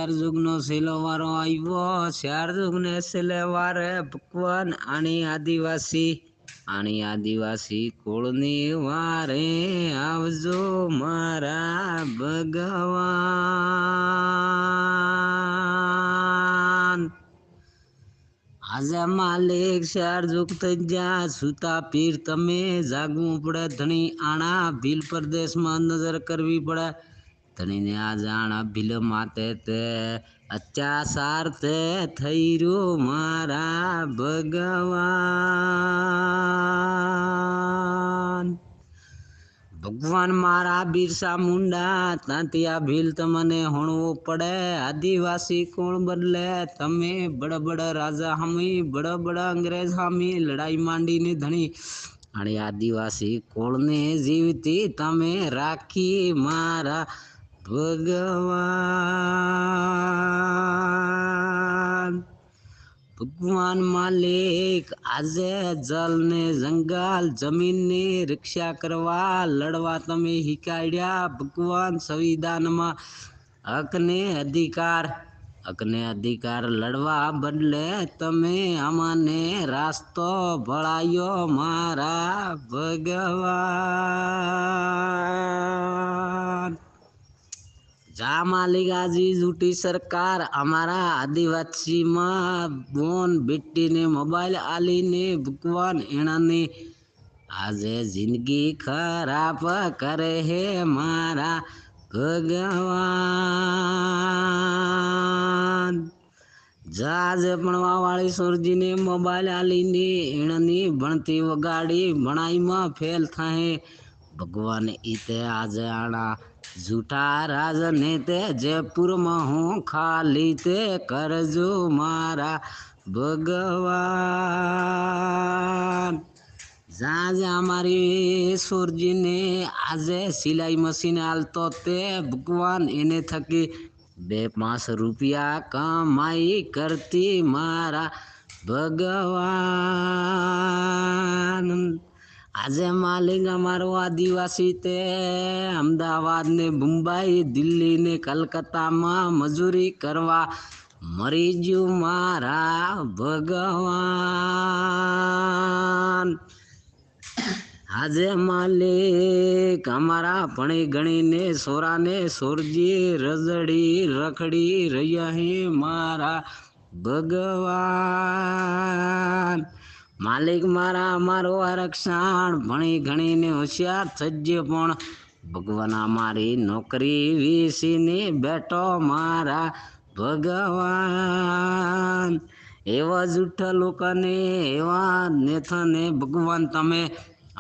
ચાર જુગનો છેલ્લો વારો આવ્યો ચાર જુગને છેલ્લે વારે ભગવાન આની આદિવાસી કુળની વારે આવજો મારા ભગવાન। આજે માલિક ચાર જુગ થઈ ગયા સુતા પીર તમે જાગવું પડે ધણી આણા ભીલ પ્રદેશમાં નજર કરવી પડે ધણીને આ જાણા ભીલ માતે તે અત્યાચાર તે થઈ રહ્યો મારા ભગવાન। ભગવાન મારા બિરસા મુંડા ત્યાંથી આ ભીલ તમને હોણવો પડે આદિવાસી કોણ બદલે તમે બડ રાજા હામી બડ અંગ્રેજ હામી લડાઈ માંડીને ધણી અને આદિવાસી કોળને જીવતી તમે રાખી મારા ભગવાન। ભગવાન માલિક આજે જલ ને જંગલ જમીનની રક્ષા કરવા લડવા તમે શીખાડ્યા ભગવાન સંવિધાનમાં હકને અધિકાર લડવા બદલે તમે અમને રાસ્તો ભળાયો મારા ભગવાન। જા માલિક આજી જૂટી સરકાર અમારા આદિવાસીમાં બોન બેટીને મોબાઈલ આલીને ભગવાન એનાની આજે જિંદગી ખરાબ કરે હે મારા ભગવાન। જાજે ભણવા વાળી સોરજીને મોબાઈલ આલીને એનાની ભણતી વગાડી ભણાઈમાં ફેલ થાય ભગવાન ઈતે આજે આણા જૂઠા રાજનેતે જયપુરમાં હું ખાલી તે કરજો મારા ભગવાન। જાજે અમારી સોરજીને આજે સિલાઈ મશીન આલતો તે ભગવાન એને થકી 2-5 રૂપિયા કમાઈ કરતી મારા ભગવાન। આજે માલિક અમારો આદિવાસી તે અમદાવાદ ને મુંબઈ દિલ્હી ને કલકત્તામાં મજૂરી કરવા મરી ગયું મારા ભગવાન। આજે માલિક અમારા ભણી ગણીને સોરાને સોરજી રજડી રખડી રહ્યા હે મારા ભગવાન। માલિક મારા અમારો આરક્ષણ ભણી ગણીને હોશિયાર થજે પણ ભગવાન અમારી નોકરી વીસીને બેઠો મારા ભગવાન। એવા જૂઠા લોકોને એવા નેતાને ભગવાન તમે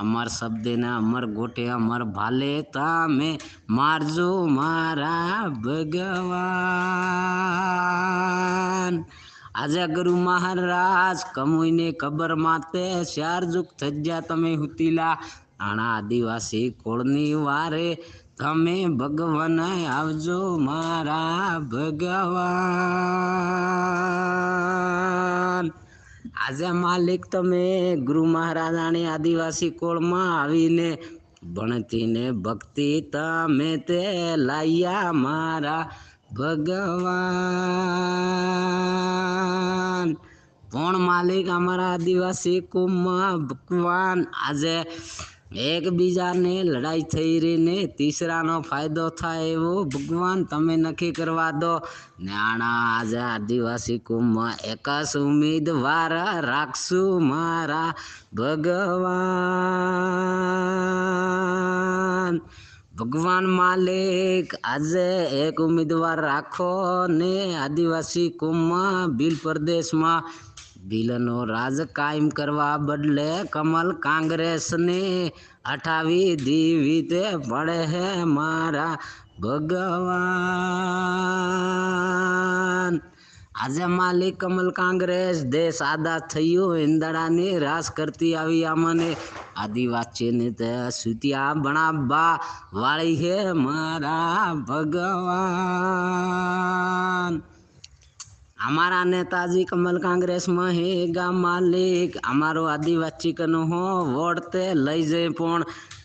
અમર શબ્દને અમર ગોટે અમર ભાલે તમે મારજો મારા ભગવાન। આજે ગુરુ મહારાજ કમુઈને કબર માતે ચાર જુગ થઈ ગયા તમે હુતીલા આણા આદિવાસી કોળની વારે તમે ભગવાન આવજો મારા ભગવાન। આજે માલિક તમે ગુરુ મહારાજાની આદિવાસી કોળમાં આવીને ભણતી ને ભક્તિ તમે તે લાયા મારા ભગવાન। પણ માલિક અમારા આદિવાસી કોમમાં ભગવાન આજે એકબીજાને લડાઈ થઈ રહીને તીસરાનો ફાયદો થાય એવો ભગવાન તમે નક્કી કરવા દો ને આણા આજે આદિવાસી કોમમાં એક જ ઉમેદવાર રાખશું મારા ભગવાન। ભગવાન માલિક આજે એક ઉમેદવાર રાખો ને આદિવાસી કોમમાં ભીલ પ્રદેશમાં ભીલનો રાજ કાયમ કરવા બદલે કમલ કાંગ્રેસને હટાવી દેવી તે પડે હે મારા ભગવાન। આજે માલિક કમલ કાંગ્રેસ દેશ આઝાદ થયો ઇંદડાની રાસ કરતી આવી અમને આદિવાસીને તે સુતિયા બનાવવા વાળી હે મારા ભગવાન। અમારા નેતાજી કમલ કાંગ્રેસમાં હેગા માલિક અમારો આદિવાસી કનો હો વોટ તે લઈ જાય પણ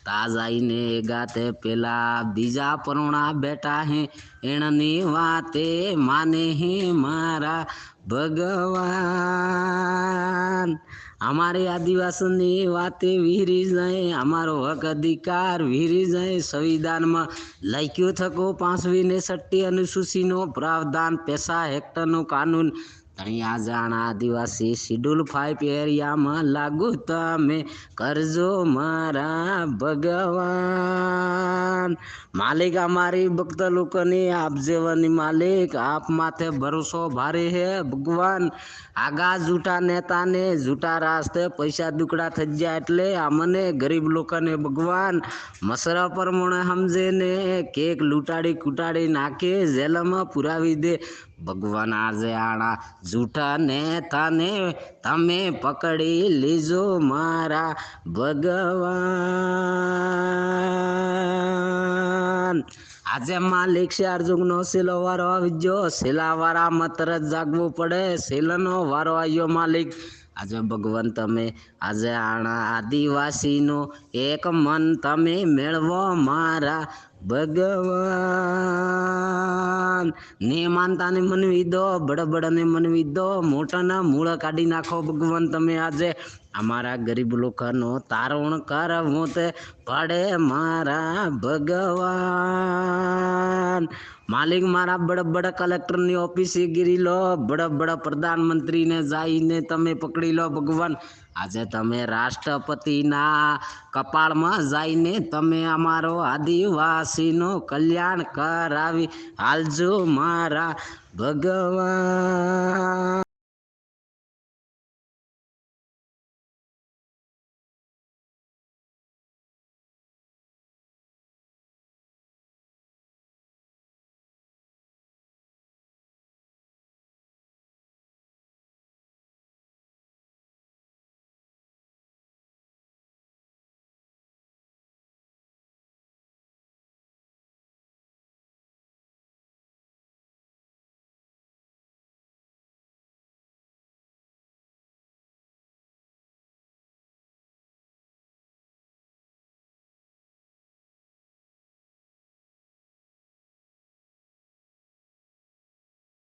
તાજાઈને ગાતે પેલા બીજા પરોણા બેઠા હે એણની વાતે માને હે મારા ભગવાન અમારી આદિવાસીની વાતે વિહરી જાય અમારો હક અધિકાર વિહરી જાય સંવિધાનમાં લખ્યું થકો 5મી ને 6 અનુસૂચિનો પ્રાવધાન પૈસા હેક્ટરનો કાનૂન તણિયા જાણા આદિવાસી શિડ્યુલ 5 એરિયામાં લાગુ તમે કરજો મારા ભગવાન માલિક અમારી ભક્ત લોકોની આપ જેવાની માલિક આપ માથે ભરોસો ભારે હે ભગવાન આગા જૂઠા નેતાને જૂઠા રાસ્તે પૈસા દુકડા થઈ જાય એટલે અમને ગરીબ લોકોને ભગવાન મસરા પ્રમાણે સમજે ને કેક લૂંટાડી કૂટાડી નાખે જેલમાં પુરાવી દે ભગવાન આજે આણા જૂઠા નેતાને તમે પકડી લીજો મારા ભગવાન આજે માલિક શારજુગનો સેલો વારો આવી ગયો સેલા વાળામાં તરત જાગવું પડે સેલનો વારો આવ્યો માલિક આજે ભગવાન તમે આજે આણા આદિવાસીનો એક મન તમે મેળવો મારા ભગવાન ને માનતાને મનવી દો બડબડને મનવી દો મોટાના મૂળ કાઢી નાખો ભગવાન તમે આજે અમારા ગરીબ લોકોનો તારણ કરવો તે પડે મારા ભગવાન માલિક મારા બડબડ કલેક્ટરની ઓફિસે ગીરી લો બડબડ પ્રધાનમંત્રીને જઈને તમે પકડી લો ભગવાન આજે તમે રાષ્ટ્રપતિના કપાળમાં જઈને તમે અમારો આદિવાસીનો કલ્યાણ કરાવી હાલજો મારા ભગવાન